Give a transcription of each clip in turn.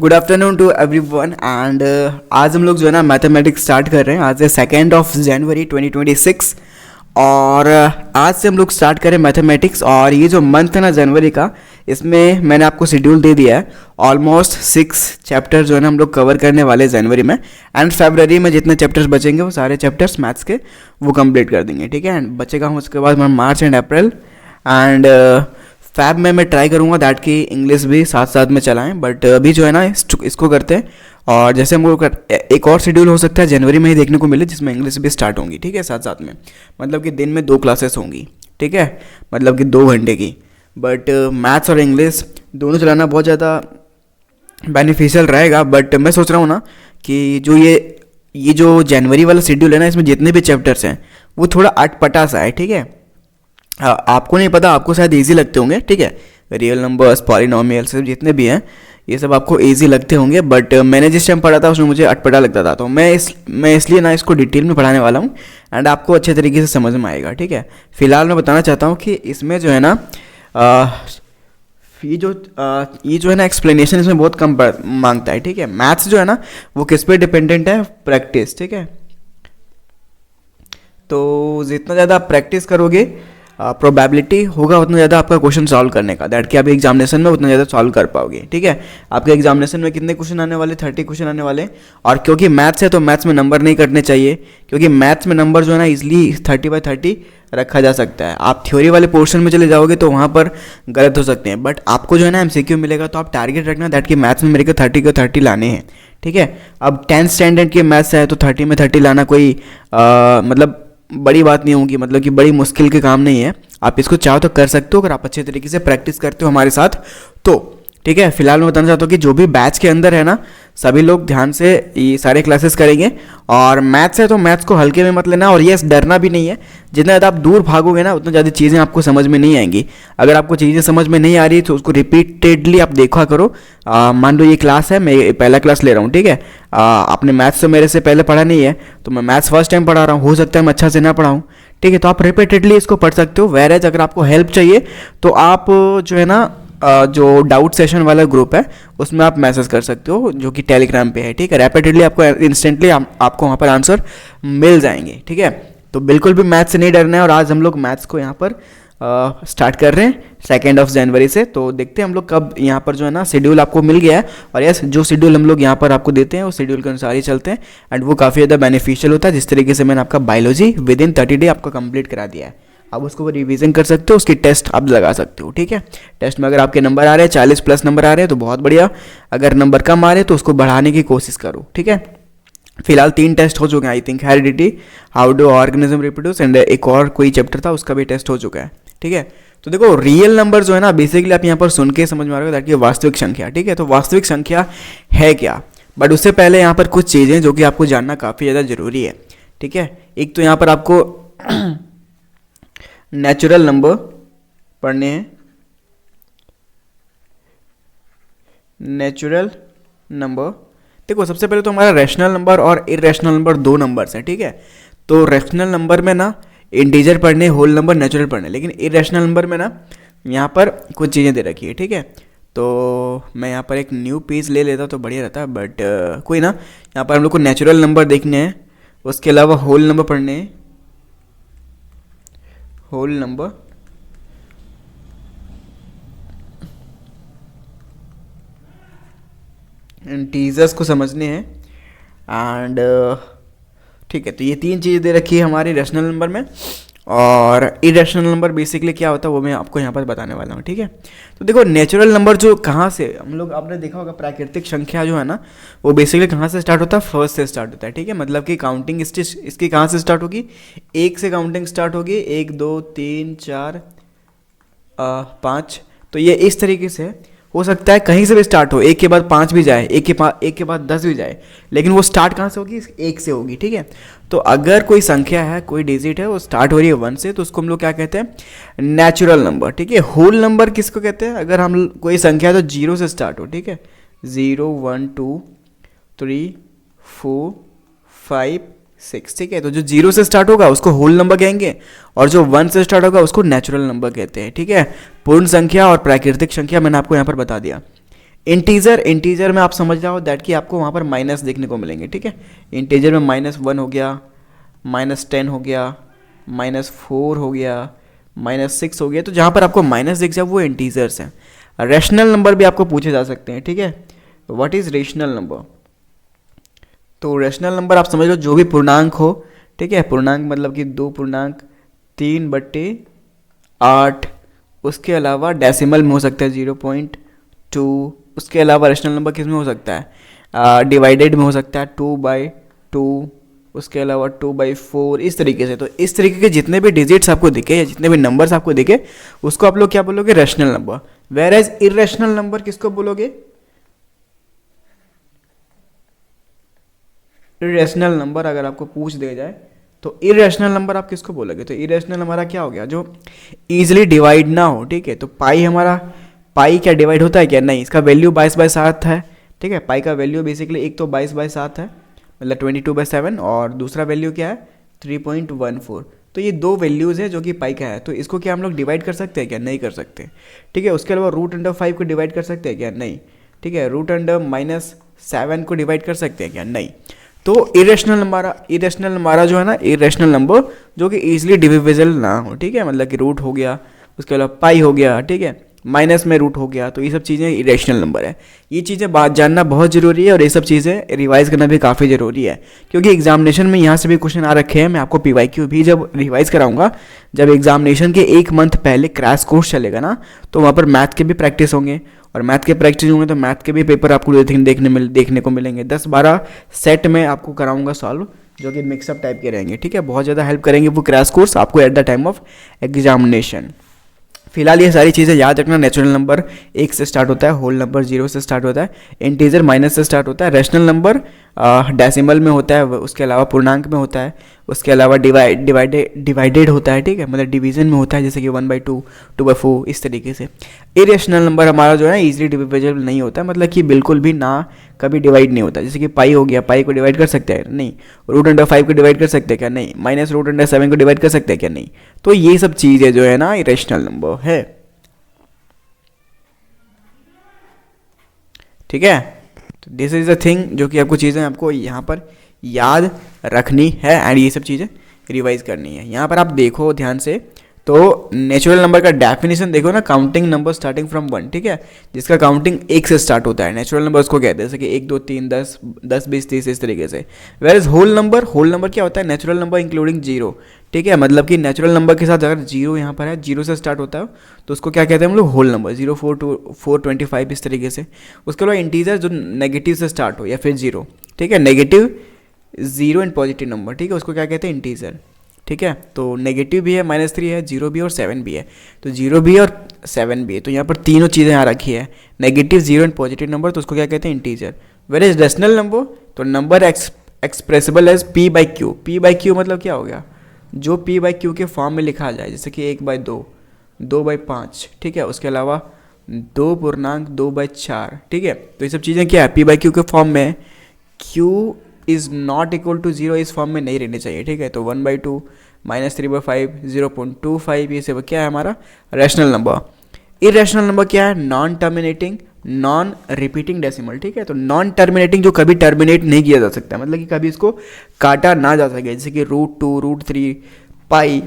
Good afternoon to everyone and आज हम लोग जो है ना मैथमेटिक्स स्टार्ट कर रहे हैं। आज है 2 जनवरी 2026 और आज से हम लोग स्टार्ट करें मैथमेटिक्स। और ये जो मंथ है ना जनवरी का, इसमें मैंने आपको शेड्यूल दे दिया है। ऑलमोस्ट 6 चैप्टर जो है ना हम लोग कवर करने वाले हैं जनवरी में। एंड फरवरी में जितने चैप्टर्स बचेंगे वो सारे चैप्टर्स मैथ्स के वो कंप्लीट कर देंगे, ठीक है। एंड बचेगा हम उसके बाद मार्च एंड अप्रैल एंड फैब में मैं ट्राई करूँगा दैट कि इंग्लिश भी साथ साथ में चलाएं। बट अभी जो है ना इसको करते हैं। और जैसे हम लोग एक और शेड्यूल हो सकता है जनवरी में ही देखने को मिले जिसमें इंग्लिश भी स्टार्ट होंगी, ठीक है, साथ साथ में। मतलब कि दिन में 2 क्लासेस होंगी, ठीक है, मतलब कि 2 घंटे की। बट मैथ्स और इंग्लिश दोनों चलाना बहुत ज़्यादा बेनिफिशियल रहेगा। बट मैं सोच रहा हूँ ना कि जो ये जो जनवरी वाला शेड्यूल है ना, इसमें जितने भी चैप्टर्स हैं वो थोड़ा अटपटा सा है, ठीक है। आपको नहीं पता, आपको शायद इजी लगते होंगे, ठीक है। रियल नंबर्स, पॉलिनोमियल्स जितने भी हैं ये सब आपको इजी लगते होंगे। बट मैंने जिस टाइम पढ़ा था उसमें मुझे अटपटा लगता था। तो मैं इसलिए ना इसको डिटेल में पढ़ाने वाला हूँ एंड आपको अच्छे तरीके से समझ में आएगा, ठीक है। फिलहाल मैं बताना चाहता हूँ कि इसमें जो है ना ये जो है ना एक्सप्लेनेशन इसमें बहुत कम मांगता है, ठीक है। मैथ्स जो है ना वो किस पे डिपेंडेंट है? प्रैक्टिस, ठीक है। तो जितना ज़्यादा आप प्रैक्टिस करोगे प्रोबेबिलिटी होगा उतना ज़्यादा आपका क्वेश्चन सॉल्व करने का, दैट कि आप एग्जामिनेशन में उतना ज़्यादा सॉल्व कर पाओगे, ठीक है। आपके एग्जामिनेशन में कितने क्वेश्चन आने वाले? 30 क्वेश्चन आने वाले। और क्योंकि मैथ्स है तो मैथ्स में नंबर नहीं कटने चाहिए, क्योंकि मैथ्स में नंबर जो है ना इजली 30/30 रखा जा सकता है। आप थ्योरी वाले पोर्शन में चले जाओगे तो वहाँ पर गलत हो सकते हैं। बट आपको जो है ना MCQ मिलेगा तो आप टारगेट रखना दैट कि मैथ्स में मेरे को 30 के 30 लाने हैं, ठीक है। अब 10th स्टैंडर्ड के मैथ्स है तो 30 में 30 लाना कोई मतलब बड़ी बात नहीं होगी, मतलब कि बड़ी मुश्किल के काम नहीं है। आप इसको चाहो तो कर सकते हो अगर आप अच्छे तरीके से प्रैक्टिस करते हो हमारे साथ तो, ठीक है। फिलहाल मैं बताना चाहता हूँ कि जो भी बैच के अंदर है ना सभी लोग ध्यान से ये सारे क्लासेस करेंगे। और मैथ्स है तो मैथ्स को हल्के में मत लेना। और यस, डरना भी नहीं है। जितना ज़्यादा आप दूर भागोगे ना उतना ज़्यादा चीज़ें आपको समझ में नहीं आएंगी। अगर आपको चीज़ें समझ में नहीं आ रही तो उसको रिपीटेडली आप देखा करो। मान लो ये क्लास है, मैं पहला क्लास ले रहा हूँ, ठीक है। आपने मैथ्स तो मेरे से पहले पढ़ा नहीं है तो मैं मैथ्स फर्स्ट टाइम पढ़ा रहा हूँ, हो सकता है मैं अच्छा से ना पढ़ाऊँ, ठीक है। तो आप रिपीटेडली इसको पढ़ सकते हो। वेरएज अगर आपको हेल्प चाहिए तो आप जो है ना जो डाउट सेशन वाला ग्रुप है उसमें आप मैसेज कर सकते हो जो कि टेलीग्राम पे है, ठीक है। रैपिडली आपको इंस्टेंटली आपको वहाँ पर आंसर मिल जाएंगे, ठीक है। तो बिल्कुल भी मैथ्स से नहीं डरना है। और आज हम लोग मैथ्स को यहाँ पर स्टार्ट कर रहे हैं 2 जनवरी से। तो देखते हैं हम लोग कब यहाँ पर जो है ना शेड्यूल आपको मिल गया है। और यस, जो शेड्यूल हम लोग यहाँ पर आपको देते हैं उस शेड्यूल के अनुसार ही चलते हैं एंड वो काफ़ी ज़्यादा बेनिफिशियल होता है। जिस तरीके से मैंने आपका बायोलॉजी विदिन 30 डे आपका कंप्लीट करा दिया है, आप उसको रिवीजन कर सकते हो, उसकी टेस्ट आप लगा सकते हो, ठीक है। टेस्ट में अगर आपके नंबर आ रहे हैं 40+ नंबर आ रहे हैं तो बहुत बढ़िया। अगर नंबर कम आ रहे हैं तो उसको बढ़ाने की कोशिश करो, ठीक है। फिलहाल 3 टेस्ट हो चुके हैं I think, heredity, how do organism reproduce and एक और कोई चैप्टर था उसका भी टेस्ट हो चुका है, ठीक है। तो देखो रियल नंबर जो है ना बेसिकली आप यहाँ पर सुन के समझ में आ रहे हो दैट कि वास्तविक संख्या, ठीक है। तो वास्तविक संख्या है क्या? बट उससे पहले यहाँ पर कुछ चीज़ें जो कि आपको जानना काफ़ी ज़्यादा ज़रूरी है, ठीक है। एक तो यहाँ पर आपको नेचुरल नंबर पढ़ने हैं। नेचुरल नंबर देखो, सबसे पहले तो हमारा रैशनल नंबर और इरेशनल नंबर 2 नंबर्स हैं, ठीक है। तो रैशनल नंबर में ना इंटीजर पढ़ने, होल नंबर, नेचुरल पढ़ने। लेकिन इरेशनल नंबर में ना यहाँ पर कुछ चीज़ें दे रखी है, ठीक है। तो मैं यहाँ पर एक न्यू पेज ले लेता तो बढ़िया रहता, बट कोई ना। यहाँ पर हम लोग को नेचुरल नंबर देखने हैं, उसके अलावा होल नंबर पढ़ने हैं। होल नंबर, इंटीजर्स को समझने हैं एंड ठीक है। तो ये 3 चीज़ें दे रखी है हमारी रैशनल नंबर में। और इरेशनल नंबर बेसिकली क्या होता है वो मैं आपको यहाँ पर बताने वाला हूँ, ठीक है। तो देखो नेचुरल नंबर जो कहाँ से हम लोग, आपने देखा होगा प्राकृतिक संख्या जो है ना वो बेसिकली कहाँ से स्टार्ट होता है? फर्स्ट से स्टार्ट होता है, ठीक है। मतलब कि काउंटिंग इसकी कहाँ से स्टार्ट होगी? 1 से काउंटिंग स्टार्ट होगी, 1 2 3 4 5। तो ये इस तरीके से हो सकता है कहीं से भी स्टार्ट हो, 1 के बाद 5 भी जाए, 1 के बाद 10 भी जाए, लेकिन वो स्टार्ट कहाँ से होगी? 1 से होगी, ठीक है। तो अगर कोई संख्या है, कोई डिजिट है, वो स्टार्ट हो रही है 1 से तो उसको हम लोग क्या कहते हैं? नेचुरल नंबर, ठीक है। होल नंबर किसको कहते हैं? अगर हम कोई संख्या तो 0 से स्टार्ट हो, ठीक है। 0 1 2 3 4 5 6, ठीक है। तो जो 0 से स्टार्ट होगा उसको होल नंबर कहेंगे और जो 1 से स्टार्ट होगा उसको नेचुरल नंबर कहते हैं, ठीक है। पूर्ण संख्या और प्राकृतिक संख्या मैंने आपको यहाँ पर बता दिया। इंटीजर में आप समझ रहे हो दैट कि आपको वहाँ पर माइनस देखने को मिलेंगे, ठीक है। इंटीजर में -1 हो गया, -10 हो गया, -4 हो गया, -6 हो गया। तो जहाँ पर आपको माइनस दिख जाए वो इंटीजर्स हैं। रैशनल नंबर भी आपको पूछे जा सकते हैं, ठीक है। What is rational number? तो रैशनल नंबर आप समझ लो जो भी पूर्णांक हो, ठीक है। पूर्णांक मतलब कि 2.3/8। उसके अलावा डेसिमल में हो सकता है 0.2। उसके अलावा रैशनल नंबर किस में हो सकता है? डिवाइडेड में हो सकता है 2/2। उसके अलावा 2/4, इस तरीके से। तो इस तरीके के जितने भी डिजिट्स आपको दिखे या जितने भी नंबर्स आपको दिखे उसको आप लोग क्या बोलोगे? Rational number. Whereas irrational number किसको बोलोगे? इरेशनल नंबर अगर आपको पूछ दिया जाए तो इरेशनल नंबर आप किसको बोलोगे? तो इरेशनल हमारा क्या हो गया? जो ईजिली डिवाइड ना हो, ठीक है। तो पाई क्या डिवाइड होता है क्या? नहीं। इसका वैल्यू 22/7 है, ठीक है। पाई का वैल्यू बेसिकली एक तो 22/7 है, मतलब 22/7, और दूसरा वैल्यू क्या है? 3.14। तो ये दो वैल्यूज़ है जो कि पाई का है। तो इसको क्या हम लोग डिवाइड कर सकते हैं क्या? नहीं कर सकते, ठीक है। उसके अलावा √5 को डिवाइड कर सकते हैं क्या? नहीं, ठीक है। √-7 को डिवाइड कर सकते हैं क्या? नहीं। तो इरेशनल हमारा जो है ना, इरेशनल नंबर जो कि ईजिली डिविजिबल ना हो, ठीक है। मतलब कि रूट हो गया, उसके अलावा पाई हो गया, ठीक है, माइनस में रूट हो गया। तो ये सब चीज़ें इरेशनल नंबर है। ये चीज़ें बात जानना बहुत ज़रूरी है और ये सब चीज़ें रिवाइज करना भी काफ़ी ज़रूरी है, क्योंकि एग्जामिनेशन में यहाँ से भी क्वेश्चन आ रखे हैं। मैं आपको PYQ भी जब रिवाइज कराऊंगा, जब एग्जामिनेशन के 1 मंथ पहले क्रैश कोर्स चलेगा ना, तो वहाँ पर मैथ के भी प्रैक्टिस होंगे, और मैथ के प्रैक्टिस होंगे तो मैथ के भी पेपर आपको देखने को मिलेंगे। 10-12 सेट में आपको कराऊंगा सॉल्व, जो कि मिक्सअप टाइप के रहेंगे, ठीक है। बहुत ज़्यादा हेल्प करेंगे वो क्रैश कोर्स आपको at the time of examination. फिलहाल ये सारी चीज़ें याद रखना। नेचुरल नंबर 1 से स्टार्ट होता है, होल नंबर 0 से स्टार्ट होता है, इंटीजर माइनस से स्टार्ट होता है, रैशनल नंबर डेसिमल में होता है, उसके अलावा पूर्णांक में होता है, उसके अलावा डिवाइडेड होता है, ठीक है, मतलब डिवीजन में होता है, जैसे कि 1/2, 2/4, इस तरीके से। इरेशनल नंबर हमारा जो है इजीली डिविजिबल नहीं होता, मतलब कि बिल्कुल भी ना कभी डिवाइड नहीं होता। जैसे कि पाई हो गया, पाई को डिवाइड कर सकते हैं? नहीं। √5 को डिवाइड कर सकते हैं क्या? नहीं। -√7 को डिवाइड कर सकते हैं क्या? नहीं। तो ये सब चीज़ें जो है ना इरेशनल नंबर है, ठीक है। तो दिस इज द थिंग जो कि आपको चीज़ें आपको यहाँ पर याद रखनी है एंड ये सब चीज़ें रिवाइज करनी है। यहाँ पर आप देखो ध्यान से, तो नेचुरल नंबर का डेफिनेशन देखो ना, काउंटिंग नंबर स्टार्टिंग फ्रॉम 1, ठीक है, जिसका काउंटिंग 1 से स्टार्ट होता है। नेचुरल नंबर उसको कहते हैं, जैसे कि 1, 2, 3, 10, 20, 30, इस तरीके से। वेयर इज होल नंबर क्या होता है? नेचुरल नंबर इंक्लूडिंग 0, ठीक है। मतलब कि नेचुरल नंबर के साथ अगर 0 यहाँ पर है, 0 से स्टार्ट होता है, तो उसको क्या कहते हैं हम लोग? Whole number. 0, 4, 2, 4, 25, इस तरीके से। उसके अलावा इंटीजर जो नेगेटिव से स्टार्ट हो या फिर 0, ठीक है, नेगेटिव 0 एंड पॉजिटिव नंबर, ठीक है, उसको क्या कहते हैं? इंटीजर, ठीक है। तो नेगेटिव भी है, -3 है, 0 भी है और 7 भी है। तो 0 भी है और 7 भी है, तो यहाँ पर तीनों चीज़ें यहाँ रखी है, नेगेटिव, 0 एंड पॉजिटिव नंबर, तो उसको क्या कहते हैं? Integer. Where is rational number, तो number expressible as P/Q। P/Q मतलब क्या हो गया? जो P/Q के फॉर्म में लिखा जाए, जैसे कि 1/2, 2/5, ठीक है, उसके अलावा 2.2/4, ठीक है। तो ये सब चीज़ें क्या है? P/Q के फॉर्म में। Q is not equal to 0 इस फॉर्म में नहीं रहनी चाहिए, ठीक है। तो 1/2, -3/5, 0.25, ये सब क्या है हमारा? Rational number. इरेशनल नंबर क्या है? Non terminating, non repeating decimal, ठीक है। तो नॉन टर्मिनेटिंग जो कभी टर्मिनेट नहीं किया जा सकता, मतलब कि कभी इसको काटा ना जा सके, जैसे कि √2, √3, पाई,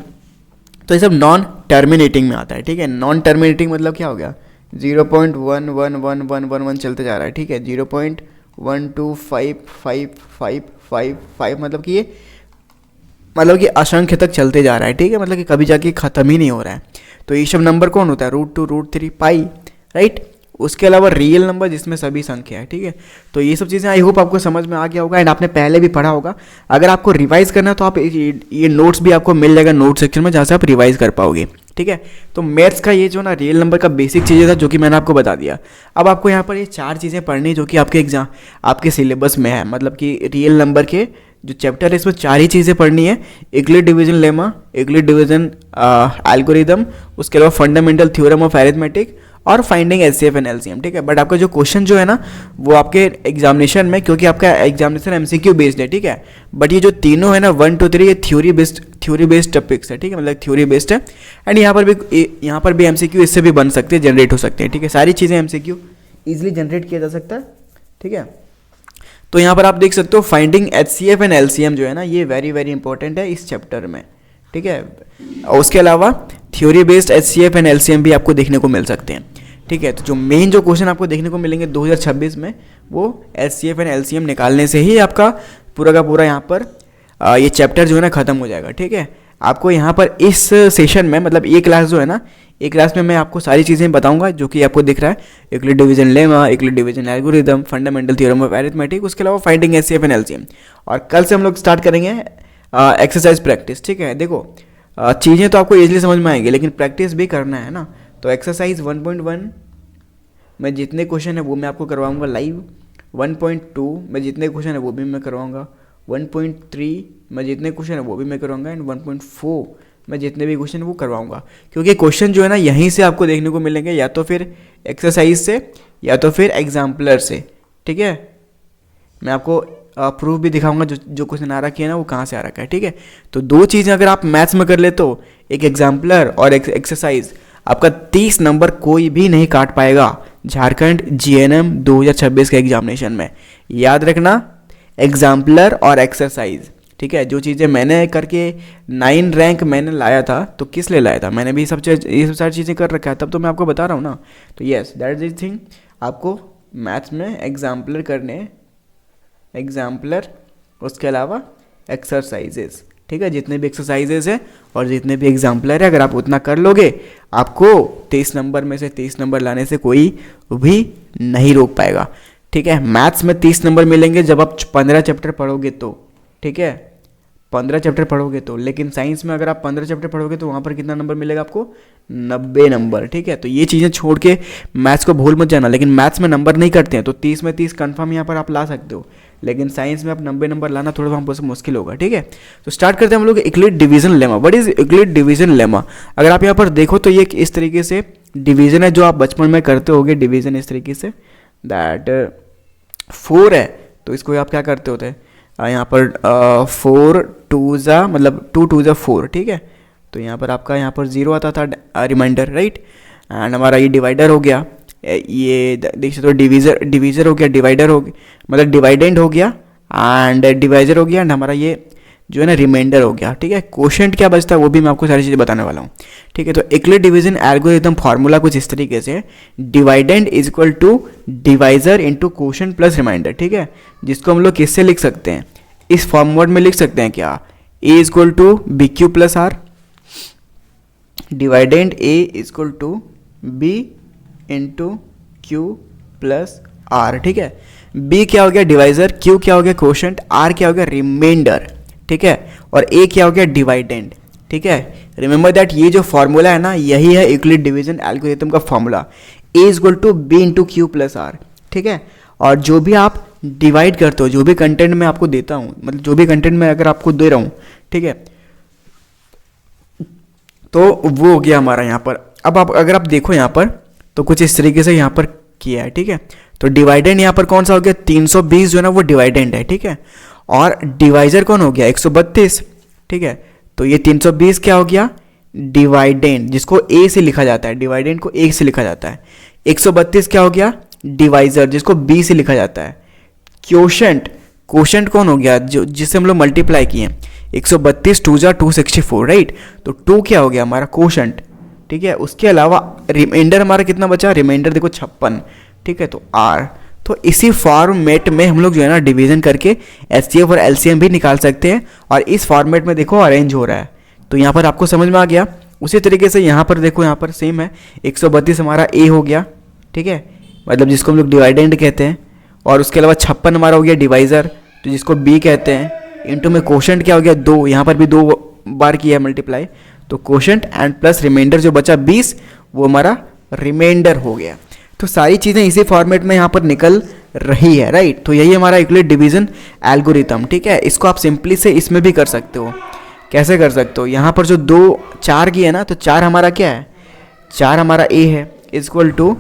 तो ये सब नॉन टर्मिनेटिंग में आता है, ठीक है। नॉन टर्मिनेटिंग मतलब क्या हो गया? 0.111111 चलते जा रहा है, ठीक है। 0.1255555 मतलब कि असंख्य तक चलते जा रहा है, ठीक है, मतलब कि कभी जाके ख़त्म ही नहीं हो रहा है। तो ये सब नंबर कौन होता है? √2, √3, पाई, राइट। उसके अलावा रियल नंबर जिसमें सभी संख्या है, ठीक है। तो ये सब चीज़ें आई होप आपको समझ में आ गया होगा एंड आपने पहले भी पढ़ा होगा। अगर आपको रिवाइज करना है तो आप ये नोट्स भी आपको मिल जाएगा नोट सेक्शन में, जहाँ से आप रिवाइज कर पाओगे, ठीक है। तो मैथ्स का ये जो ना रियल नंबर का बेसिक चीज़ें था जो कि मैंने आपको बता दिया। अब आपको यहाँ पर ये 4 चीज़ें पढ़नी जो कि आपके एग्जाम आपके सिलेबस में है, मतलब कि रियल नंबर के जो चैप्टर है इसमें 4 ही चीज़ें पढ़नी है। Euclid division lemma, Euclid division algorithm, उसके अलावा फंडामेंटल थ्योरम ऑफ अरिथमेटिक और फाइंडिंग HCF एंड LCM, ठीक है। बट आपका जो क्वेश्चन जो है ना वो आपके एग्जामिनेशन में, क्योंकि आपका एग्जामिनेशन MCQ बेस्ड है, ठीक है, बट ये जो तीनों है ना 1, 2, 3 ये थ्योरी बेस्ड टॉपिक्स है, ठीक है, मतलब थ्योरी बेस्ड है। एंड यहाँ पर भी MCQ इससे भी बन सकते हैं, जनरेट हो सकते हैं, ठीक है। सारी चीज़ें MCQ ईजिली जनरेट किया जा सकता है, ठीक है। तो यहाँ पर आप देख सकते हो फाइंडिंग HCF एंड LCM जो है ना, ये वेरी वेरी इंपॉर्टेंट है इस चैप्टर में, ठीक है। और उसके अलावा theory based HCF and LCM भी आपको देखने को मिल सकते हैं, ठीक है। तो जो मेन जो क्वेश्चन आपको देखने को मिलेंगे 2026 में, वो HCF एंड LCM निकालने से ही आपका पूरा का पूरा यहाँ पर ये चैप्टर जो है ना ख़त्म हो जाएगा, ठीक है। आपको यहाँ पर इस सेशन में, मतलब ये क्लास जो है ना, एक क्लास में मैं आपको सारी चीज़ें बताऊंगा जो कि आपको दिख रहा है, Euclid division lemma, Euclid division algorithm, fundamental theorem of arithmetic, उसके अलावा फाइंडिंग HCF एंड LCM। और कल से हम लोग स्टार्ट करेंगे एक्सरसाइज प्रैक्टिस, ठीक है। देखो चीज़ें तो आपको ईजिली समझ में आएंगी, लेकिन प्रैक्टिस भी करना है ना। तो एक्सरसाइज 1.1 में जितने क्वेश्चन है वो मैं आपको करवाऊँगा लाइव, 1.2 में जितने क्वेश्चन है वो भी मैं करवाऊँगा, 1.3 में जितने क्वेश्चन है वो भी मैं करवाऊँगा, एंड 1.4 मैं जितने भी क्वेश्चन वो करवाऊँगा। क्योंकि क्वेश्चन जो है ना यहीं से आपको देखने को मिलेंगे, या तो फिर एक्सरसाइज से या तो फिर एग्जाम्पलर से, ठीक है। मैं आपको प्रूफ भी दिखाऊंगा जो क्वेश्चन आ रखी है ना वो कहाँ से आ रखा है, ठीक है। तो दो चीज़ें अगर आप मैथ्स में कर ले तो एक एग्जाम्पलर और एक एक्सरसाइज, आपका 30 नंबर कोई भी नहीं काट पाएगा झारखंड GNM 2026 के एग्जामिनेशन में। याद रखना, एग्जाम्पलर और एक्सरसाइज, ठीक है। जो चीज़ें मैंने करके 9 रैंक मैंने लाया था, तो किस लिए लाया था, मैंने भी ये सब सारी चीज़ें कर रखा है, तब तो मैं आपको बता रहा हूँ ना। तो येस, दैट इज थिंग, आपको मैथ्स में एग्जाम्पलर करने, एग्जाम्पलर, उसके अलावा एक्सरसाइजेस, ठीक है। जितने भी एक्सरसाइजेस है और जितने भी एग्जाम्पलर है, अगर आप उतना कर लोगे, आपको 23 नंबर में से 30 नंबर लाने से कोई भी नहीं रोक पाएगा, ठीक है। मैथ्स में 30 नंबर मिलेंगे जब आप 15 चैप्टर पढ़ोगे तो, ठीक है, 15 चैप्टर पढ़ोगे तो। लेकिन साइंस में अगर आप 15 चैप्टर पढ़ोगे तो वहाँ पर कितना नंबर मिलेगा आपको, 90 नंबर, ठीक है। तो ये चीज़ें छोड़ के मैथ्स को भूल मत जाना। लेकिन मैथ्स में नंबर नहीं करते हैं, तो 30 में 30 कंफर्म यहाँ पर आप ला सकते हो, लेकिन साइंस में आप 90 नंबर लाना थोड़ा वहाँ पर मुश्किल होगा, ठीक है। तो स्टार्ट करते हैं हम लोग Euclid division lemma. What is Euclid division lemma? अगर आप यहाँ पर देखो तो ये इस तरीके से डिवीजन है जो आप बचपन में करते होगे, डिवीजन इस तरीके से, दैट 4 है तो इसको आप क्या करते होते हैं, यहाँ पर 4 2 जा, मतलब 2 2 जा 4, ठीक है। तो यहाँ पर आपका यहाँ पर 0 आता था रिमाइंडर, राइट। एंड हमारा ये डिवाइडर हो गया, ये देख सकते हो डिवीजर हो गया, डिवाइडर हो गया, मतलब डिवाइडेंड हो गया एंड डिवाइजर हो गया, एंड हमारा ये जो है ना रिमाइंडर हो गया, ठीक है। क्वोशंट क्या बचता है वो भी मैं आपको सारी चीज़ें बताने वाला हूँ, ठीक है। तो यूक्लिड डिवीजन एल्गोरिथम फार्मूला कुछ इस तरीके से, dividend is equal to divisor into quotient plus remainder, ठीक है। जिसको हम लोग किससे लिख सकते हैं, इस फॉर्मूलेट में लिख सकते हैं क्या, A is equal to B Q plus R, dividend A is equal to B into Q plus R, ठीक है। बी क्या हो गया डिवाइजर, क्यू क्या हो गया क्वोशंट, आर क्या हो गया रिमाइंडर, ठीक है, और ए क्या हो गया डिवाइडेंड, ठीक है। रिमेंबर दैट ये जो फॉर्मूला है ना, यही है यूक्लिड डिवीजन एल्गोरिथम का formula, A is equal to B into Q plus R, ठीक है। और जो भी आप डिवाइड करते हो, जो भी कंटेंट मैं आपको देता हूँ, मतलब जो भी कंटेंट मैं अगर आपको दे रहा हूँ, ठीक है, तो वो हो गया हमारा यहाँ पर। अब आप अगर आप देखो यहाँ पर तो कुछ इस तरीके से यहाँ पर किया है, ठीक है। तो डिवाइडेंड यहाँ पर कौन सा हो गया, 320 जो है ना वो डिवाइडेंड है, ठीक है। और डिवाइजर कौन हो गया 132, ठीक है। तो ये 320 क्या हो गया डिवाइडेंड, जिसको ए से लिखा जाता है, डिवाइडेंड को ए से लिखा जाता है। 132 क्या हो गया डिवाइजर, जिसको बी से लिखा जाता है। क्वोशंट, क्वोशंट कौन हो गया, जो जिससे हम लोग मल्टीप्लाई किए, 132 2 जा 264, राइट। तो 2 क्या हो गया हमारा क्वोशंट, ठीक है। उसके अलावा रिमाइंडर हमारा कितना बचा, रिमाइंडर देखो 56, ठीक है। तो आर, तो इसी फॉर्मेट में हम लोग जो है ना डिवीजन करके HCF और LCM भी निकाल सकते हैं, और इस फॉर्मेट में देखो अरेंज हो रहा है। तो यहाँ पर आपको समझ में आ गया। उसी तरीके से यहाँ पर देखो, यहाँ पर सेम है, 132 हमारा ए हो गया, ठीक है, मतलब जिसको हम लोग डिवाइडेंड कहते हैं। और उसके अलावा 56 हमारा हो गया डिवाइजर, तो जिसको बी कहते हैं। इंटू में क्वोशंट क्या हो गया 2, यहाँ पर भी 2 बार किया है मल्टीप्लाई, तो क्वोशंट एंड प्लस रिमाइंडर जो बचा 20, वो हमारा रिमाइंडर हो गया। तो सारी चीज़ें इसी फॉर्मेट में यहाँ पर निकल रही है, राइट। तो यही हमारा यूक्लिड डिवीजन एल्गोरिथम, ठीक है। इसको आप सिंपली से इसमें भी कर सकते हो। कैसे कर सकते हो, यहाँ पर जो 2 4 की है ना, तो 4 हमारा क्या है, 4 हमारा ए है, इज इक्वल टू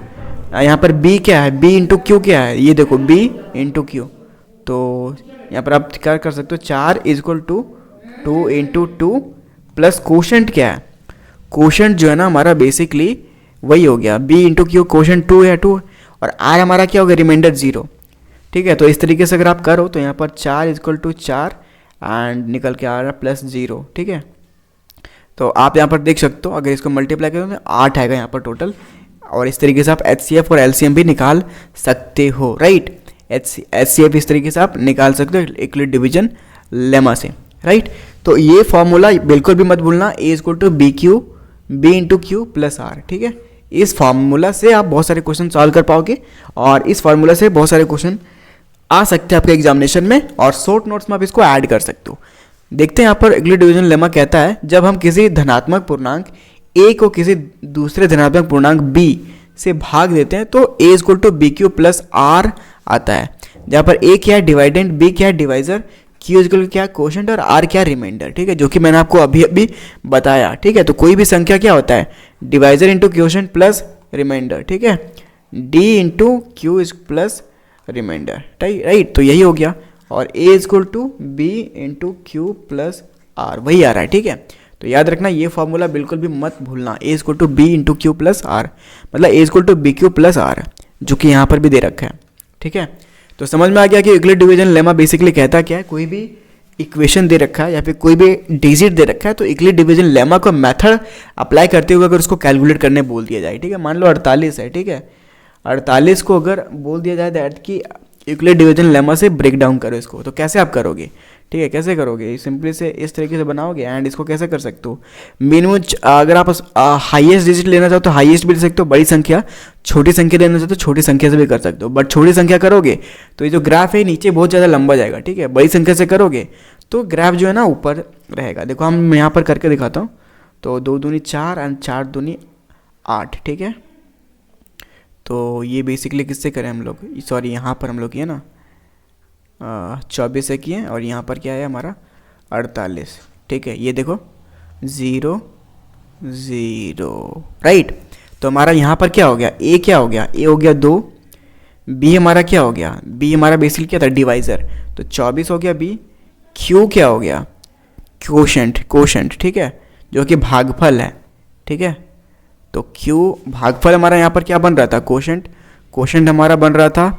यहाँ पर बी क्या है, बी इंटू क्यू क्या है, ये देखो बी इंटू क्यू। तो यहाँ पर आप क्या कर सकते हो, 4 is equal to 2 into 2 plus quotient क्या है, क्वोशंट जो है ना हमारा बेसिकली वही हो गया बी इंटू क्यू, क्वोशंट 2 है 2, और आर हमारा क्या होगा, रिमाइंडर 0, ठीक है। तो इस तरीके से अगर आप करो तो यहाँ पर 4 इक्वल टू 4 एंड निकल के आ रहा है +0, ठीक है। तो आप यहाँ पर देख सकते हो, अगर इसको मल्टीप्लाई करो तो 8 आएगा यहाँ पर टोटल, और इस तरीके से आप HCF और LCM भी निकाल सकते हो, राइट। HCF इस तरीके से आप निकाल सकते हो यूक्लिड डिवीजन लेमा से, राइट। तो ये फॉर्मूला बिल्कुल भी मत भूलना, A equal to B into Q plus R, ठीक है। इस फार्मूला से आप बहुत सारे क्वेश्चन सॉल्व कर पाओगे, और इस फार्मूला से बहुत सारे क्वेश्चन आ सकते हैं आपके एग्जामिनेशन में, और शॉर्ट नोट्स में आप इसको ऐड कर सकते हो। देखते हैं यहाँ पर यूक्लिड डिवीजन लेमा कहता है, जब हम किसी धनात्मक पूर्णांक a को किसी दूसरे धनात्मक पूर्णांक b से भाग देते हैं तो a equal to B Q plus R आता है, जहाँ पर a क्या है डिवाइडेंट, b क्या है डिवाइजर, q इक्वल क्या है कोशेंट और r क्या है रिमाइंडर, ठीक है, जो कि मैंने आपको अभी अभी बताया, ठीक है। तो कोई भी संख्या क्या होता है, divisor into quotient plus remainder, ठीक है, d into Q is plus remainder, right. तो यही हो गया, और a equal to B into Q plus R, वही आ रहा है, ठीक है। तो याद रखना ये फॉर्मूला बिल्कुल भी मत भूलना, a equal to B into Q plus R, मतलब a equal to B Q plus R, जो कि यहाँ पर भी दे रखा है, ठीक है। तो समझ में आ गया कि यूक्लिड डिवीजन लेमा बेसिकली कहता क्या है, कोई भी इक्वेशन दे रखा है या फिर कोई भी डिजिट दे रखा है, तो यूक्लिड डिवीजन लेमा को मेथड अप्लाई करते हुए अगर उसको कैलकुलेट करने बोल दिया जाए, ठीक है। मान लो 48 है, ठीक है, 48 को अगर बोल दिया जाए दैट कि यूक्लिड डिवीजन लेमा से ब्रेक डाउन करो इसको, तो कैसे आप करोगे, ठीक है, कैसे करोगे, सिंपली से इस तरीके से बनाओगे। एंड इसको कैसे कर सकते हो, मिनिमम अगर आप हाईएस्ट डिजिट लेना चाहो तो हाईएस्ट भी ले सकते हो, बड़ी संख्या, छोटी संख्या लेना चाहो तो छोटी संख्या से भी कर सकते हो। बट छोटी संख्या करोगे तो ये जो ग्राफ है नीचे बहुत ज़्यादा लंबा जाएगा, ठीक है। बड़ी संख्या से करोगे तो ग्राफ जो है ना ऊपर रहेगा। देखो हम यहाँ पर करके दिखाता हूँ, तो 2 दूनी 4 एंड 4 दूनी 8, ठीक है। तो ये बेसिकली किससे करें हम लोग, सॉरी यहाँ पर हम लोग किए ना 24 से किए, और यहाँ पर क्या है हमारा 48, ठीक है। ये देखो 0 0, राइट। तो हमारा यहाँ पर क्या हो गया, a क्या हो गया, a हो गया 2, b हमारा क्या हो गया, b हमारा बेसिकली क्या था डिवाइजर, तो 24 हो गया b, q क्या हो गया कोशेंट, ठीक है, जो कि भागफल है, ठीक है। तो q भागफल हमारा यहाँ पर क्या बन रहा था, कोशेंट हमारा बन रहा था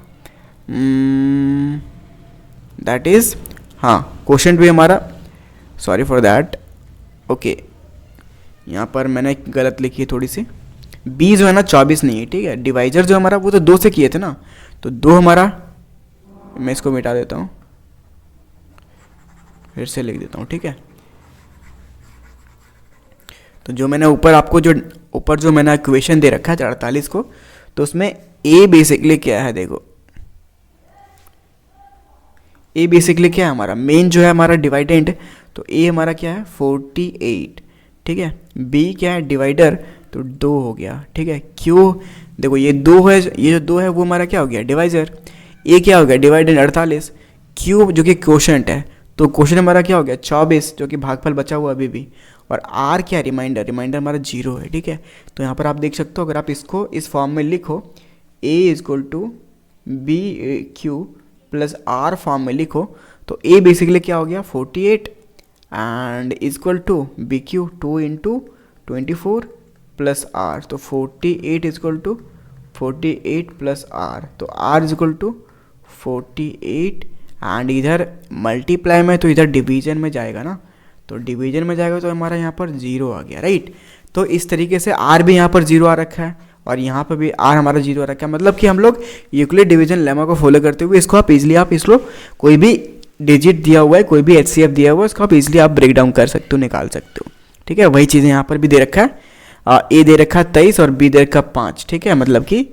दैट इज, हाँ कोशेंट भी हमारा, सॉरी फॉर दैट, ओके यहाँ पर मैंने गलत लिखी है थोड़ी सी, b जो है ना 24 नहीं है, ठीक है। डिवाइजर जो हमारा वो तो 2 से किए थे ना, तो 2 हमारा, मैं इसको मिटा देता हूँ, फिर से लिख देता हूँ, ठीक है। तो जो मैंने ऊपर जो मैंने इक्वेशन दे रखा है 48 को, तो उसमें a बेसिकली क्या है, देखो a बेसिकली क्या है हमारा, मेन जो है हमारा डिवाइडेंट, तो a हमारा क्या है 48, ठीक है। b क्या है डिवाइडर, तो 2 हो गया, ठीक है। q देखो ये 2 है, ये जो 2 है वो हमारा क्या हो गया डिवाइजर, a क्या हो गया डिवाइडेंट 48, q जो कि क्वोशेंट है, तो क्वोशेंट हमारा क्या हो गया 24, जो कि भागफल बचा हुआ अभी भी, और r क्या रिमाइंडर हमारा 0 है, ठीक है। तो यहाँ पर आप देख सकते हो, अगर आप इसको इस फॉर्म में लिखो, a equal to B Q plus R form में लिखो, तो a बेसिकली क्या हो गया 48 and equal to B Q 2 into 24 plus R, तो 48 इक्वल टू 48 प्लस आर, तो r इक्वल टू 48 एंड इधर मल्टीप्लाई में, तो इधर डिवीजन में जाएगा ना, तो डिवीजन में जाएगा तो हमारा यहाँ पर 0 आ गया, राइट। तो इस तरीके से r भी यहाँ पर 0 आ रखा है, और यहाँ पर भी r हमारा 0 आ रखा है, मतलब कि हम लोग यूक्लिड डिवीजन लेमा को फॉलो करते हुए इसको आप इजीली इसको कोई भी डिजिट दिया हुआ है, कोई भी HCF दिया हुआ है, इसको आप इजीली आप ब्रेक डाउन कर सकते हो, निकाल सकते हो, ठीक है। वही चीज़ें यहाँ पर भी दे रखा है, a दे रखा है 23 और b दे रखा 5, ठीक है। मतलब कि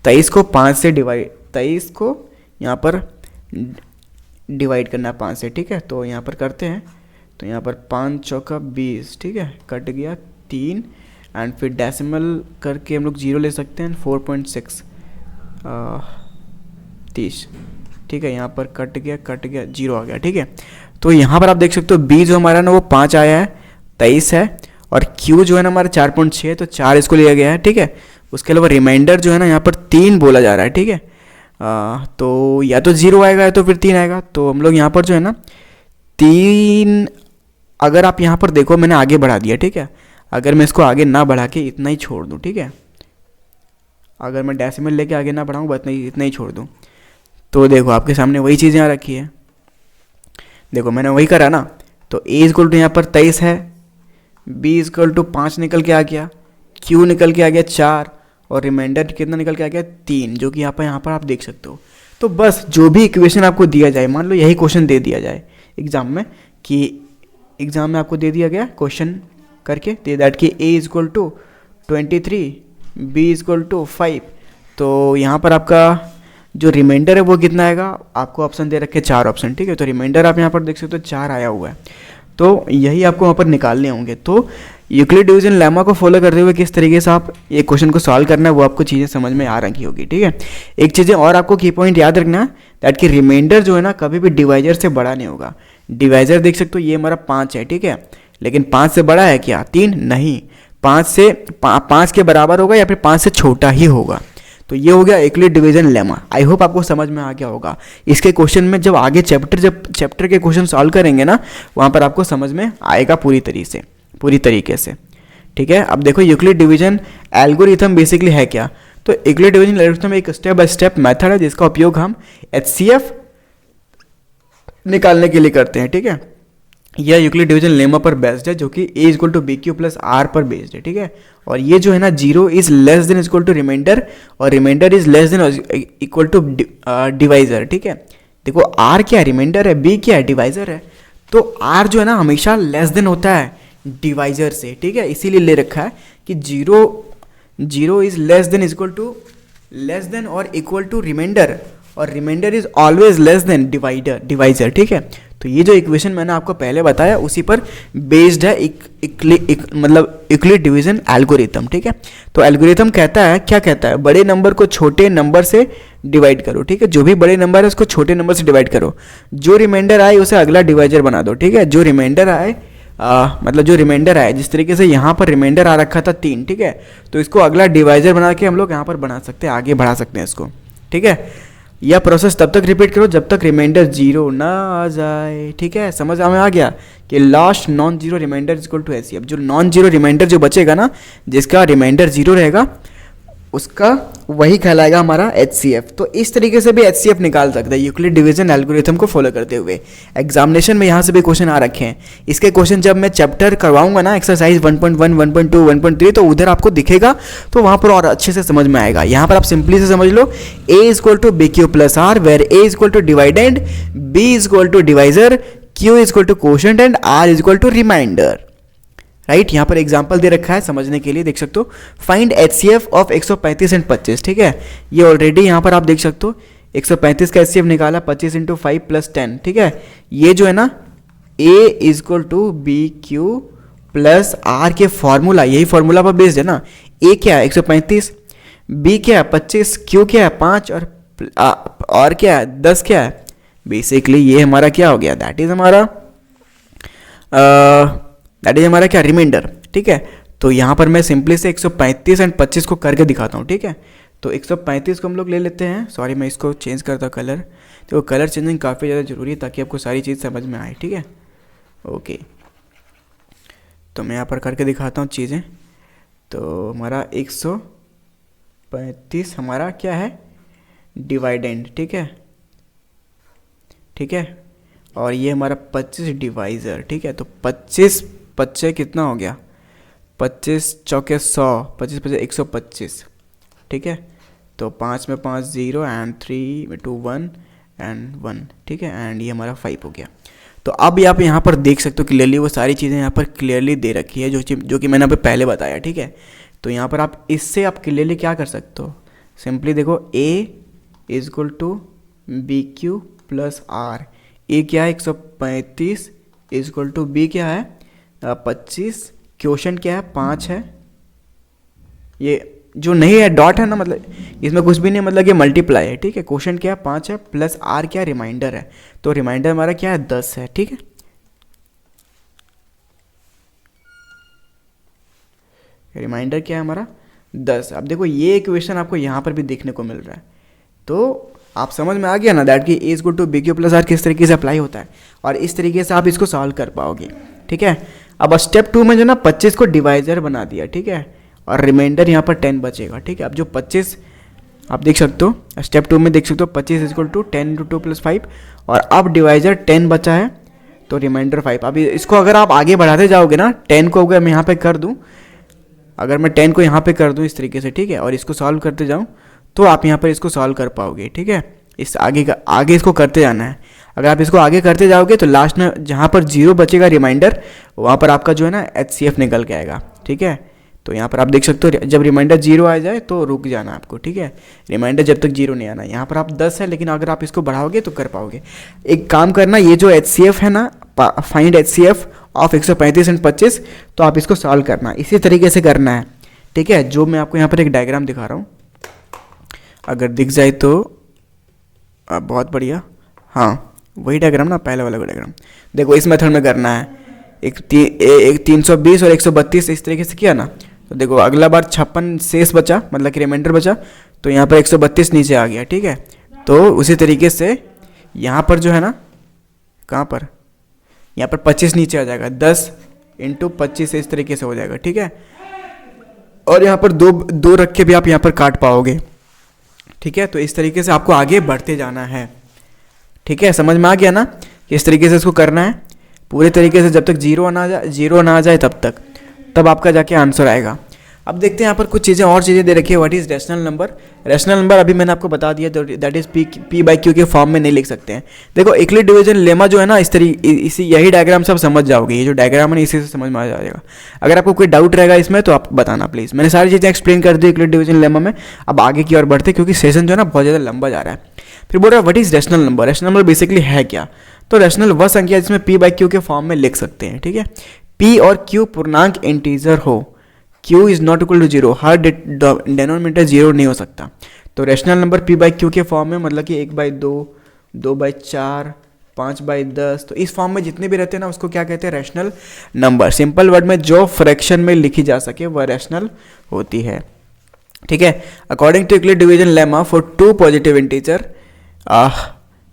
23 को 5 से डिवाइड, 23 को यहाँ पर डिवाइड करना है 5 से, ठीक है। तो यहाँ पर करते हैं, तो यहाँ पर 5 चौका 20, ठीक है, कट गया 3 एंड फिर डेसिमल करके हम लोग 0 ले सकते हैं, 4.6 30, ठीक है। यहाँ पर कट गया 0 आ गया, ठीक है। तो यहाँ पर आप देख सकते हो b जो हमारा ना वो 5 आया है, 23 है, और q जो है ना हमारा 4.6 है, तो 4 इसको लिया गया है, ठीक है। उसके अलावा रिमाइंडर जो है ना यहाँ पर 3 बोला जा रहा है, ठीक है। तो या तो 0 आएगा या तो फिर 3 आएगा, तो हम लोग यहाँ पर जो है ना 3, अगर आप यहाँ पर देखो मैंने आगे बढ़ा दिया, ठीक है। अगर मैं इसको आगे ना बढ़ा के इतना ही छोड़ दूँ, ठीक है, अगर मैं डेसिमल लेके आगे ना बढ़ाऊँ, बस इतना ही छोड़ दूँ, तो देखो आपके सामने वही चीज़ यहाँ रखी है। देखो मैंने वही करा ना, तो a इक्वल टू यहाँ पर 23 है, b इक्वल टू 5 निकल के आ गया, q निकल के आ गया 4, और रिमाइंडर कितना निकल के आ गया 3, जो कि यहाँ पर आप देख सकते हो। तो बस जो भी इक्वेशन आपको दिया जाए, मान लो यही क्वेश्चन दे दिया जाए एग्जाम में, कि एग्जाम में आपको दे दिया गया क्वेश्चन करके दे दैट कि a equal to 23, b equal to 5, तो यहाँ पर आपका जो रिमाइंडर है वो कितना आएगा, आपको ऑप्शन दे रखे 4 ऑप्शन, ठीक है। तो रिमाइंडर आप यहाँ पर देख सकते हो 4 आया हुआ है, तो यही आपको वहाँ पर निकालने होंगे। तो यूक्लिड डिवीजन लेमा को फॉलो करते हुए किस तरीके से आप ये क्वेश्चन को सॉल्व करना है वो आपको चीज़ें समझ में आ रही होगी, ठीक है। एक चीज़ें और आपको की पॉइंट याद रखना है दैट कि रिमाइंडर जो है ना कभी भी डिवाइजर से बड़ा नहीं होगा। डिवाइजर देख सकते हो ये हमारा 5 है, ठीक है, लेकिन 5 से बड़ा है क्या 3? नहीं, 5 के बराबर होगा या फिर 5 से छोटा ही होगा। तो ये हो गया Euclid division lemma. I hope आपको समझ में आ गया होगा। इसके क्वेश्चन में जब आगे चैप्टर के क्वेश्चन सॉल्व करेंगे ना, वहाँ पर आपको समझ में आएगा पूरी तरीके से, ठीक है। अब देखो यूक्लिड डिवीजन एल्गोरिथम बेसिकली है क्या, तो यूक्लिड डिवीजन एल्गोरिथम एक स्टेप बाय स्टेप मेथड है जिसका उपयोग हम HCF निकालने के लिए करते हैं, ठीक है। यह यूक्लिड डिवीजन लेमा पर बेस्ड है, जो कि a equal to B Q plus R पर बेस्ड है, ठीक है। और ये जो है ना 0 is less than equal to remainder, और remainder is less than equal to divisor, ठीक है। देखो r क्या है, रिमाइंडर है, b क्या है, डिवाइजर है, तो r जो है ना हमेशा लेस देन होता है डिवाइजर से, ठीक है। इसीलिए ले रखा है कि 0 इज लेस देन और इक्वल टू रिमाइंडर, और remainder is always less than divisor, ठीक है। तो ये जो इक्वेशन मैंने आपको पहले बताया उसी पर बेस्ड है मतलब यूक्लिड डिवीजन एल्गोरिथम, ठीक है। तो एल्गोरिथम कहता है, क्या कहता है, बड़े नंबर को छोटे नंबर से डिवाइड करो, ठीक है। जो भी बड़े नंबर है उसको छोटे नंबर से डिवाइड करो, जो रिमाइंडर आए उसे अगला डिवाइजर बना दो, ठीक है। जो रिमाइंडर आए जिस तरीके से यहाँ पर रिमाइंडर आ रखा था 3, ठीक है, तो इसको अगला डिवाइजर बना के हम लोग यहाँ पर बना सकते हैं, आगे बढ़ा सकते हैं इसको, ठीक है। यह प्रोसेस तब तक रिपीट करो जब तक रिमाइंडर 0 ना आ जाए, ठीक है। समझ में आ गया कि last non zero remainder equal to HCF। जो नॉन जीरो रिमाइंडर जो बचेगा ना, जिसका रिमाइंडर 0 रहेगा, उसका वही कहलाएगा हमारा HCF। तो इस तरीके से भी HCF निकाल सकते हैं यूक्लिड डिवीजन एल्गोरिथम को फॉलो करते हुए। एग्जामिनेशन में यहाँ से भी क्वेश्चन आ रखे हैं। इसके क्वेश्चन जब मैं चैप्टर करवाऊंगा ना, एक्सरसाइज 1.1, 1.2, 1.3, तो उधर आपको दिखेगा, तो वहाँ पर और अच्छे से समझ में आएगा। यहाँ पर आप सिंपली से समझ लो A equal to B Q plus R, where A equal to dividend, B equal to divisor, Q equal to quotient and R equal to remainder, right. यहाँ पर एग्जाम्पल दे रखा है समझने के लिए, देख सकते हो। फाइंड HCF ऑफ 135 एंड 25, ठीक है। ये ऑलरेडी यहाँ पर आप देख सकते हो 135 का HCF निकाला, 25 इंटू 5 प्लस 10, ठीक है। ये जो है ना A equal to B Q plus R के फॉर्मूला, यही फॉर्मूला पर बेस्ड है ना। A क्या है 135, B क्या है 25, Q क्या है 5, और क्या है 10, क्या है बेसिकली ये हमारा क्या हो गया, दैट इज हमारा क्या, रिमाइंडर, ठीक है। तो यहाँ पर मैं सिंपली से 135 एंड 25 को करके दिखाता हूँ, ठीक है। तो 135 को हम लोग ले लेते हैं, सॉरी मैं इसको चेंज करता हूँ कलर, तो कलर चेंजिंग काफ़ी ज़्यादा ज़रूरी है ताकि आपको सारी चीज़ समझ में आए, ठीक है। ओके, तो मैं यहाँ पर करके दिखाता हूँ चीज़ें। तो हमारा 135 हमारा क्या है, डिवाइडेंड, ठीक है, ठीक है। और ये हमारा 25 डिवाइज़र, ठीक है। तो 25 कितना हो गया, 25 चौके 100, 25 25 125, ठीक है। तो 5 में 5 0 एंड 3 में 2 1 एंड 1, ठीक है। एंड ये हमारा 5 हो गया। तो अब आप यहाँ पर देख सकते हो क्लियरली, वो सारी चीज़ें यहाँ पर क्लियरली दे रखी है जो कि मैंने अभी पहले बताया, ठीक है। तो यहाँ पर आप इससे आप क्लियरली क्या कर सकते हो, सिंपली देखो A is equal to B Q plus R. A क्या है 135 इज इक्वल टू B क्या है 25, क्वेश्चन क्या है 5 है। ये जो नहीं है डॉट है ना, मतलब इसमें कुछ भी नहीं, मतलब ये मल्टीप्लाई है, ठीक है। क्वेश्चन क्या है 5 है, प्लस आर क्या रिमाइंडर है, तो रिमाइंडर हमारा क्या है 10 है, ठीक है। रिमाइंडर क्या है हमारा 10। अब देखो ये इक्वेशन आपको यहाँ पर भी देखने को मिल रहा है, तो आप समझ में आ गया ना दैट कि A equal to B Q plus R किस तरीके से अप्लाई होता है, और इस तरीके से आप इसको सॉल्व कर पाओगे, ठीक है। अब स्टेप 2 में जो ना 25 को डिवाइजर बना दिया, ठीक है, और रिमाइंडर यहाँ पर 10 बचेगा, ठीक है। अब जो 25 आप देख सकते हो स्टेप 2 में देख सकते हो 25 इक्वल टू 10 इंटू 2 प्लस 5, और अब डिवाइजर 10 बचा है तो रिमाइंडर 5। अभी इसको अगर आप आगे बढ़ाते जाओगे ना, 10 को अगर मैं यहाँ पे कर दूँ, अगर मैं 10 को यहाँ पे कर दूँ इस तरीके से, ठीक है, और इसको सॉल्व करते जाऊँ तो आप यहाँ पर इसको सॉल्व कर पाओगे, ठीक है। इस आगे इसको करते जाना है। अगर आप इसको आगे करते जाओगे तो लास्ट में जहाँ पर 0 बचेगा रिमाइंडर, वहाँ पर आपका जो है ना HCF निकल के आएगा, ठीक है। तो यहाँ पर आप देख सकते हो जब रिमाइंडर 0 आ जाए तो रुक जाना आपको, ठीक है। रिमाइंडर जब तक 0 नहीं आना। यहाँ पर आप 10 है, लेकिन अगर आप इसको बढ़ाओगे तो कर पाओगे। एक काम करना, ये जो HCF है ना, फाइंड HCF ऑफ 135 एंड 25, तो आप इसको सॉल्व करना इसी तरीके से करना है, ठीक है। जो मैं आपको यहाँ पर एक डायग्राम दिखा रहा हूँ, अगर दिख जाए तो बहुत बढ़िया। हाँ, वही डायग्राम ना, पहले वाला डायग्राम देखो, इस मेथड में करना है। एक 320 और 132 इस तरीके से किया ना, तो देखो अगला बार 56 शेष बचा, मतलब कि रिमाइंडर बचा, तो यहाँ पर 132 नीचे आ गया, ठीक है। तो उसी तरीके से यहाँ पर जो है ना, कहाँ पर, यहाँ पर 25 नीचे आ जाएगा, 10 इंटू 25 इस तरीके से हो जाएगा, ठीक है। और यहाँ पर दो रख के भी आप यहाँ पर काट पाओगे, ठीक है। तो इस तरीके से आपको आगे बढ़ते जाना है, ठीक है। समझ में आ गया ना, इस तरीके से इसको करना है पूरे तरीके से, जब तक 0 ना आ जाए तब आपका जाके आंसर आएगा। अब देखते हैं यहाँ पर कुछ चीज़ें और चीज़ें दे रखी है। What is rational number. Rational number अभी मैंने आपको बता दिया, that is P by Q के फॉर्म में नहीं लिख सकते हैं। देखो यूक्लिड डिवीजन लेमा जो है ना, इसी यही डायग्राम सब समझ जाओगे। ये जो डायग्राम है ना, इसी से समझ में आ जाएगा। अगर आपको कोई डाउट रहेगा इसमें तो आप बताना प्लीज़। मैंने सारी चीज़ें एक्सप्लेन कर दी यूक्लिड डिवीजन लेमा में। अब आगे की ओर बढ़ते, क्योंकि सेशन जो है ना बहुत ज़्यादा लंबा जा रहा है। फिर बोल रहा है what is rational number. Rational number basically है क्या, तो रैशनल वह संख्या जिसमें पी बाई क्यू के फॉर्म में लिख सकते हैं, ठीक है। पी और क्यू पूर्णांक इंटीजर हो, q is not equal to 0, हर डेनोमिनेटर 0 नहीं हो सकता। तो rational number p by Q के फॉर्म में, मतलब कि 1/2, 2/4, 5/10, तो इस फॉर्म में जितने भी रहते हैं ना, उसको क्या कहते हैं, रैशनल नंबर। सिंपल वर्ड में जो फ्रैक्शन में लिखी जा सके वह रैशनल होती है, ठीक है। According to Euclid division lemma for 2 positive integer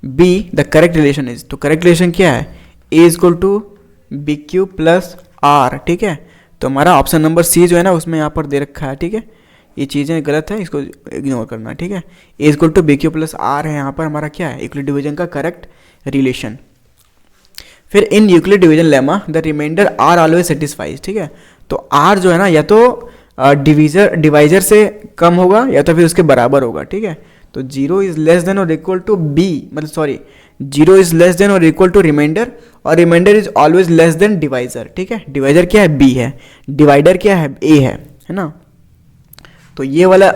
b the correct relation is, तो करेक्ट रिलेशन क्या है, a is equal to B Q plus R, ठीक है। तो हमारा ऑप्शन नंबर सी जो है ना, उसमें यहाँ पर दे रखा है, ठीक है। ये चीज़ें गलत है, इसको इग्नोर करना, ठीक है। A is equal to B Q plus R है यहाँ पर हमारा क्या है, यूक्लिड डिवीजन का करेक्ट रिलेशन। फिर in Euclid division lemma the remainder are always satisfies, ठीक है। तो आर जो है ना, या तो डिवाइजर से कम होगा या तो फिर उसके बराबर होगा, ठीक है। तो 0 इज लेस देन और इक्वल टू बी, मतलब सॉरी 0 इज लेस देन और इक्वल टू रिमाइंडर, और remainder is always less than divisor, ठीक है। डिवाइजर क्या है, b है, डिवाइडर क्या है, a है ना। तो ये वाला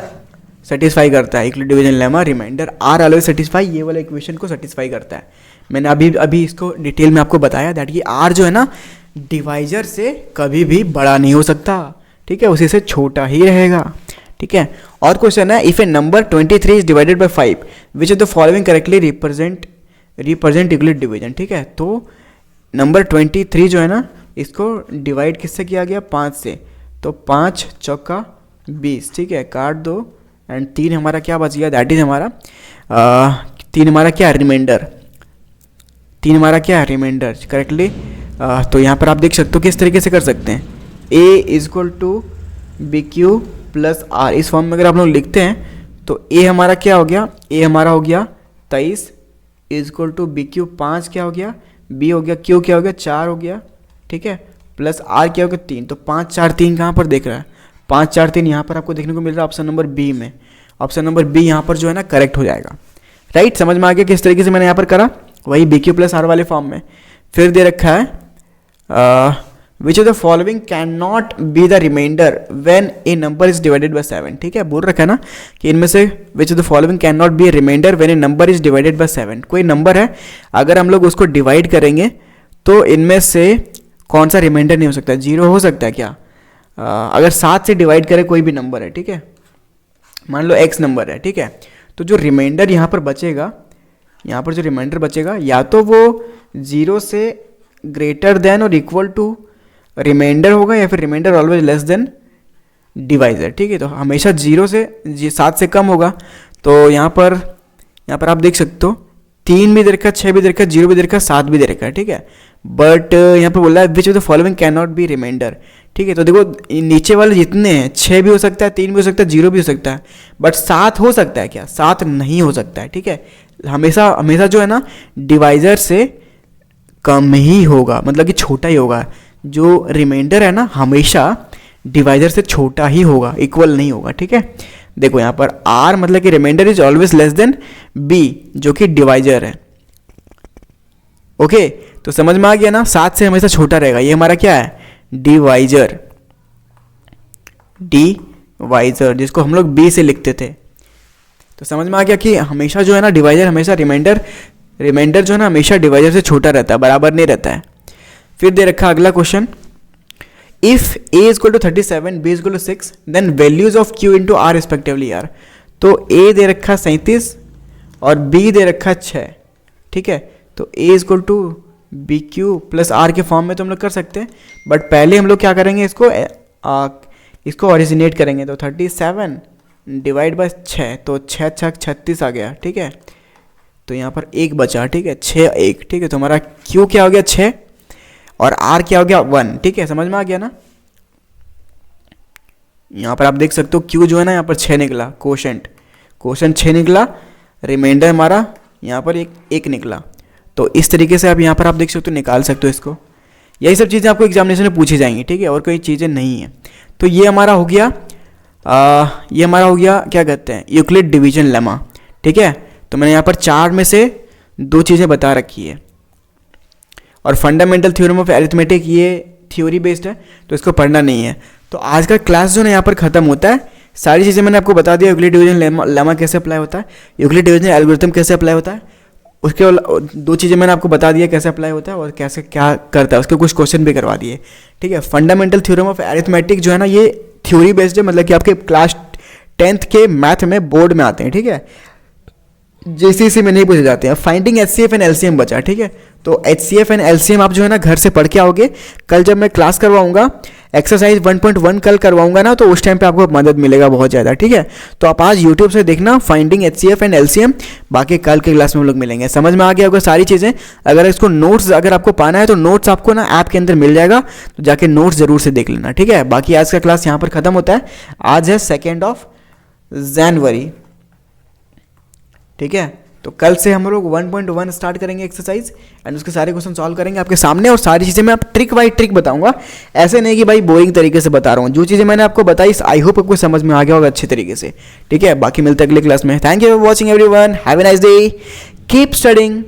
सेटिस्फाई करता है Euclid division lemma, remainder are always satisfy, ये वाला इक्वेशन को सेटिस्फाई करता है। मैंने अभी इसको डिटेल में आपको बताया दैट कि आर जो है ना, डिवाइजर से कभी भी बड़ा नहीं हो सकता, ठीक है, उसी से छोटा ही रहेगा, ठीक है। और क्वेश्चन है, if A number 23 is divided bye 5 which of the following correctly represent Euclid division, ठीक है। तो नंबर 23 जो है ना, इसको डिवाइड किससे किया गया, 5 से, तो 5 चौका 20, ठीक है, काट दो, एंड 3 हमारा क्या बच गया, दैट इज हमारा 3 हमारा क्या है, रिमाइंडर, 3 हमारा क्या है, रिमाइंडर करेक्टली। तो यहाँ पर आप देख सकते हो किस तरीके से कर सकते हैं, a is equal to B Q plus R. इस फॉर्म में अगर आप लोग लिखते हैं तो a हमारा क्या हो गया, a हमारा हो गया 23 is equal to B Q 5 क्या हो गया, b हो गया, q क्या हो गया, 4 हो गया, ठीक है, प्लस r क्या हो गया, 3। तो 5 4 3 कहाँ पर देख रहा है, 5 4 3 यहाँ पर आपको देखने को मिल रहा है ऑप्शन नंबर बी में। ऑप्शन नंबर बी यहाँ पर जो है ना करेक्ट हो जाएगा, राइट। समझ में आ गया किस तरीके से मैंने यहाँ पर करा, वही बी क्यू प्लस आर वाले फॉर्म में। फिर दे रखा है which of the following can not be the remainder when a number is divided by 7, ठीक है। बोल रखा है ना कि इनमें से which of the following can not be a remainder when a number is divided by 7। कोई नंबर है, अगर हम लोग उसको डिवाइड करेंगे तो इनमें से कौन सा रिमाइंडर नहीं हो सकता, 0 हो सकता है क्या। अगर 7 से डिवाइड करे कोई भी नंबर है, ठीक है, मान लो x नंबर है, ठीक है, तो जो रिमाइंडर यहाँ पर बचेगा, यहाँ पर जो रिमाइंडर बचेगा, या तो वो 0 से ग्रेटर देन और इक्वल टू रिमाइंडर होगा, या फिर remainder always less than divisor, ठीक है। तो हमेशा 0 से 7 से कम होगा। तो यहाँ पर आप देख सकते हो 3 भी दे रखा है, 6 भी दे रखा है, 0 भी दे रखा है, 7 भी दे रखा है, ठीक है। बट यहाँ पर बोला है which of the following can not be remainder, ठीक है। तो देखो नीचे वाले जितने हैं 6 भी हो सकता है, 3 भी हो सकता है, 0 भी हो सकता है, बट 7 हो सकता है क्या? 7 नहीं हो सकता है, ठीक है। हमेशा हमेशा जो है ना डिवाइजर से कम ही होगा, मतलब कि छोटा ही होगा। जो रिमाइंडर है ना हमेशा डिवाइजर से छोटा ही होगा, इक्वल नहीं होगा, ठीक है। देखो यहाँ पर आर मतलब कि remainder is always less than B जो कि डिवाइजर है। ओके, तो समझ में आ गया ना, 7 से हमेशा छोटा रहेगा। ये हमारा क्या है? डिवाइजर, डिवाइजर जिसको हम लोग बी से लिखते थे। तो समझ में आ गया कि हमेशा जो है ना डिवाइजर हमेशा रिमाइंडर जो है ना हमेशा डिवाइजर से छोटा रहता है, बराबर नहीं रहता है। फिर दे रखा अगला question, if a is equal to 37, b is equal to 6, then values of q into R respectively R. तो a दे रखा 37 और b दे रखा 6, ठीक है। तो a is equal to B Q plus R के फॉर्म में तो हम लोग कर सकते हैं, बट पहले हम लोग क्या करेंगे, इसको ओरिजिनेट करेंगे। तो 37 डिवाइड बाय 6, तो 6 6 36 आ गया, ठीक है। तो यहाँ पर 1 बचा, ठीक है, 6 1, ठीक है। तो हमारा q क्या हो गया 6 और r क्या हो गया 1, ठीक है। समझ में आ गया ना। यहाँ पर आप देख सकते हो q जो है ना यहाँ पर 6 निकला, कोशेंट 6 निकला, रिमाइंडर हमारा यहाँ पर एक निकला। तो इस तरीके से आप यहाँ पर आप देख सकते हो, निकाल सकते हो इसको। यही सब चीज़ें आपको एग्जामिनेशन में पूछी जाएंगी, ठीक है, और कोई चीज़ें नहीं है। तो ये हमारा हो गया क्या कहते हैं, यूक्लिड डिवीजन लेमा, ठीक है। तो मैंने यहाँ पर 4 में से 2 चीज़ें बता रखी है। और फंडामेंटल थ्योरम ऑफ अरिथमेटिक ये थ्योरी बेस्ड है, तो इसको पढ़ना नहीं है। तो आज का क्लास जो है यहाँ पर ख़त्म होता है। सारी चीज़ें मैंने आपको बता दिया, यूक्लिड डिवीजन लेमा कैसे अप्लाई होता है, यूक्लिड डिवीजन एल्गोरिथम कैसे अप्लाई होता है, उसके 2 चीज़ें मैंने आपको बता दिया कैसे अप्लाई होता है और कैसे क्या करता है, उसके कुछ क्वेश्चन भी करवा दिए, ठीक है। फंडामेंटल थ्योरम ऑफ अरिथमेटिक जो है ना ये थ्योरी बेस्ड है, मतलब कि आपके क्लास 10th के मैथ में बोर्ड में आते हैं, ठीक है, जेसीसी में नहीं पूछे जाते हैं। फाइंडिंग एचसीएफ एंड एलसीएम बचा, ठीक है। तो एचसीएफ एंड एलसीएम आप जो है ना घर से पढ़ के आओगे। कल जब मैं क्लास करवाऊंगा एक्सरसाइज 1.1 कल करवाऊंगा ना, तो उस टाइम पे आपको मदद मिलेगा बहुत ज़्यादा, ठीक है। तो आप आज यूट्यूब से देखना फाइंडिंग एचसीएफ एंड एलसीएम, बाकी कल के क्लास में हम लोग मिलेंगे। समझ में आ गया होगा सारी चीज़ें। अगर इसको नोट्स अगर आपको पाना है तो नोट्स आपको ना ऐप के अंदर मिल जाएगा, तो जाके नोट्स जरूर से देख लेना, ठीक है। बाकी आज का क्लास यहाँ पर खत्म होता है। आज है 2 जनवरी, ठीक है। तो कल से हम लोग 1.1 स्टार्ट करेंगे एक्सरसाइज एंड उसके सारे क्वेश्चन सॉल्व करेंगे आपके सामने, और सारी चीज़ें मैं आप ट्रिक बाई ट्रिक बताऊंगा। ऐसे नहीं कि भाई बोरिंग तरीके से बता रहा हूँ। जो चीज़ें मैंने आपको बताई आई होप आपको समझ में आ गया होगा अच्छे तरीके से, ठीक है। बाकी मिलते हैं अगले क्लास में। Thank you for watching everyone, have a nice day, keep studying.